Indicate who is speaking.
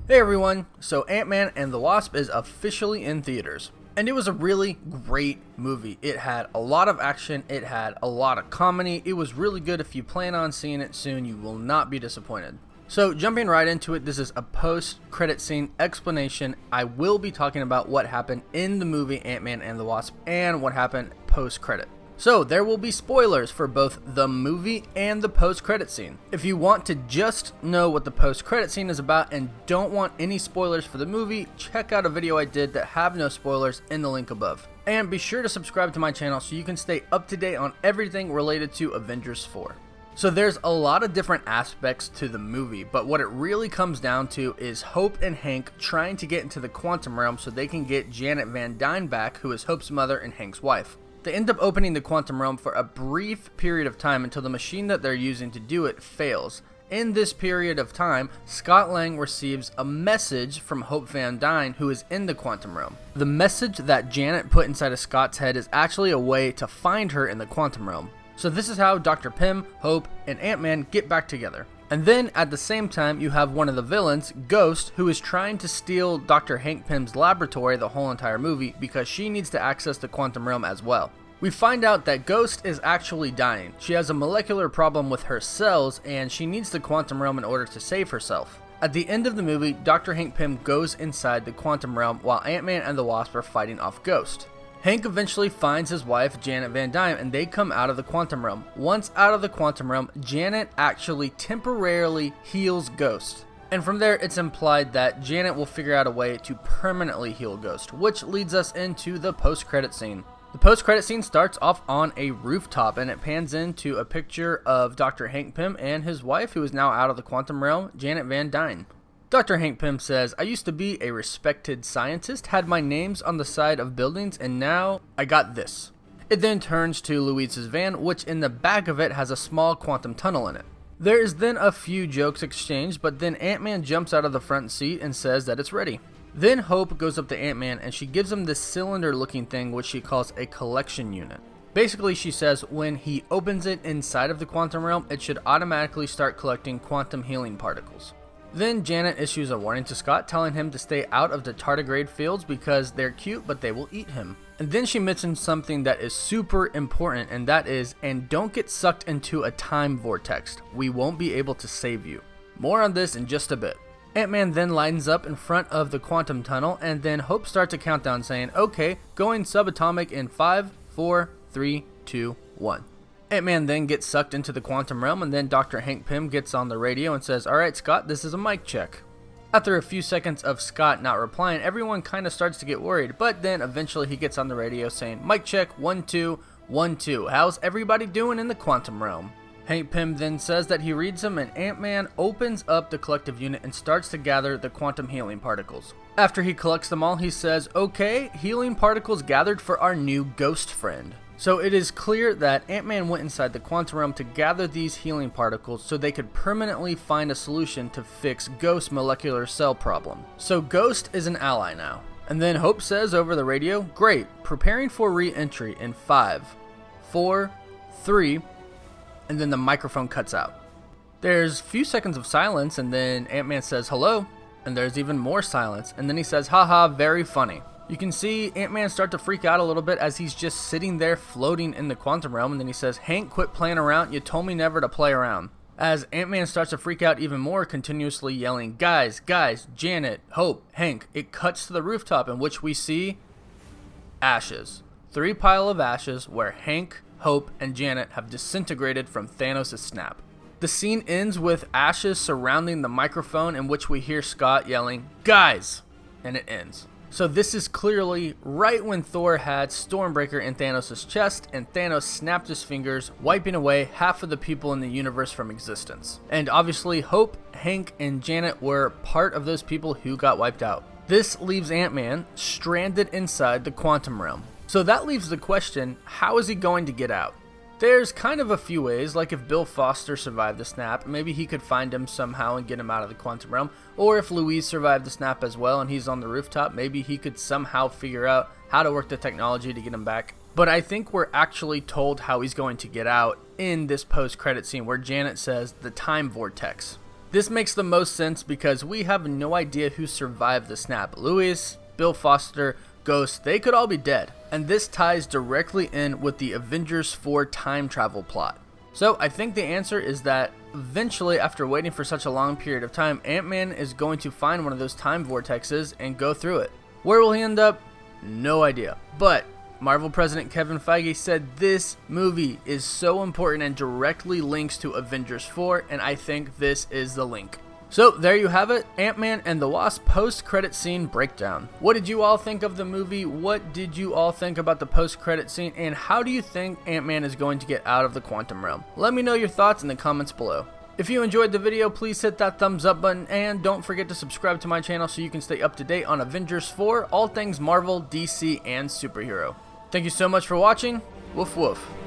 Speaker 1: Hey everyone, so Man and The Wasp is officially in theaters. And it was a really great movie. It had a lot of action, it had a lot of comedy, it was really good. If you plan on seeing it soon, you will not be disappointed. So jumping right into it, this is a post-credit scene explanation. I will be talking about what happened in the movie Ant-Man and the Wasp and what happened post-credit. So there will be spoilers for both the movie and the post-credit scene. If you want to just know what the post-credit scene is about and don't want any spoilers for the movie, check out a video I did that have no spoilers in the link above. And be sure to subscribe to my channel so you can stay up to date on everything related to Avengers 4. So there's a lot of different aspects to the movie, but what it really comes down to is Hope and Hank trying to get into the quantum realm so they can get Janet Van Dyne back, who is Hope's mother and Hank's wife. They end up opening the quantum realm for a brief period of time until the machine that they're using to do it fails. In this period of time, Scott Lang receives a message from Hope Van Dyne, who is in the quantum realm. The message that Janet put inside of Scott's head is actually a way to find her in the quantum realm. So this is how Dr. Pym, Hope, and Ant-Man get back together. And then at the same time, you have one of the villains, Ghost, who is trying to steal Dr. Hank Pym's laboratory the whole entire movie because she needs to access the quantum realm as well. We find out that Ghost is actually dying. She has a molecular problem with her cells and she needs the quantum realm in order to save herself. At the end of the movie, Dr. Hank Pym goes inside the quantum realm while Ant-Man and the Wasp are fighting off Ghost. Hank eventually finds his wife, Janet Van Dyne, and they come out of the quantum realm. Once out of the quantum realm, Janet actually temporarily heals Ghost. And from there, it's implied that Janet will figure out a way to permanently heal Ghost, which leads us into the post-credit scene. The post-credit scene starts off on a rooftop, and it pans into a picture of Dr. Hank Pym and his wife, who is now out of the quantum realm, Janet Van Dyne. Dr. Hank Pym says, "I used to be a respected scientist, had my names on the side of buildings, and now I got this." It then turns to Louise's van, which in the back of it has a small quantum tunnel in it. There is then a few jokes exchanged, but then Ant-Man jumps out of the front seat and says that it's ready. Then Hope goes up to Ant-Man and she gives him this cylinder looking thing which she calls a collection unit. Basically, she says when he opens it inside of the quantum realm, it should automatically start collecting quantum healing particles. Then Janet issues a warning to Scott, telling him to stay out of the tardigrade fields because they're cute but they will eat him. And then she mentions something that is super important, and that is, and don't get sucked into a time vortex. We won't be able to save you. More on this in just a bit. Ant-Man then lines up in front of the quantum tunnel, and then Hope starts a countdown saying, "Okay, going subatomic in 5, 4, 3, 2, 1. Ant-Man then gets sucked into the quantum realm, and then Dr. Hank Pym gets on the radio and says, "Alright Scott, this is a mic check." After a few seconds of Scott not replying, everyone kind of starts to get worried, but then eventually he gets on the radio saying, "Mic check, 1, 2, 1, 2. How's everybody doing in the quantum realm?" Hank Pym then says that he reads them, and Ant-Man opens up the collective unit and starts to gather the quantum healing particles. After he collects them all, he says, "Okay, healing particles gathered for our new ghost friend." So it is clear that Ant-Man went inside the quantum realm to gather these healing particles so they could permanently find a solution to fix Ghost's molecular cell problem. So Ghost is an ally now. And then Hope says over the radio, "Great, preparing for re-entry in 5, 4, 3, and then the microphone cuts out. There's a few seconds of silence, and then Ant-Man says hello, and there's even more silence, and then he says, "Haha, very funny." You can see Ant-Man start to freak out a little bit as he's just sitting there floating in the quantum realm, and then he says, "Hank, quit playing around, you told me never to play around." As Ant-Man starts to freak out even more, continuously yelling, guys, Janet, Hope, Hank," it cuts to the rooftop in which we see ashes. 3 piles of ashes where Hank, Hope, and Janet have disintegrated from Thanos' snap. The scene ends with ashes surrounding the microphone in which we hear Scott yelling, "Guys!" and it ends. So this is clearly right when Thor had Stormbreaker in Thanos' chest and Thanos snapped his fingers, wiping away half of the people in the universe from existence. And obviously Hope, Hank, and Janet were part of those people who got wiped out. This leaves Ant-Man stranded inside the quantum realm. So that leaves the question, how is he going to get out? There's kind of a few ways, like if Bill Foster survived the snap, maybe he could find him somehow and get him out of the quantum realm. Or if Louise survived the snap as well and he's on the rooftop, maybe he could somehow figure out how to work the technology to get him back. But I think we're actually told how he's going to get out in this post-credit scene where Janet says the time vortex. This makes the most sense because we have no idea who survived the snap. Louis, Bill Foster, Ghost, they could all be dead. And this ties directly in with the Avengers 4 time travel plot. So I think the answer is that eventually, after waiting for such a long period of time, Ant-Man is going to find one of those time vortexes and go through it. Where will he end up? No idea. But Marvel President Kevin Feige said this movie is so important and directly links to Avengers 4, and I think this is the link. So there you have it, Ant-Man and the Wasp post-credit scene breakdown. What did you all think of the movie? What did you all think about the post-credit scene? And how do you think Ant-Man is going to get out of the quantum realm? Let me know your thoughts in the comments below. If you enjoyed the video, please hit that thumbs up button and don't forget to subscribe to my channel so you can stay up to date on Avengers 4, all things Marvel, DC, and superhero. Thank you so much for watching. Woof woof.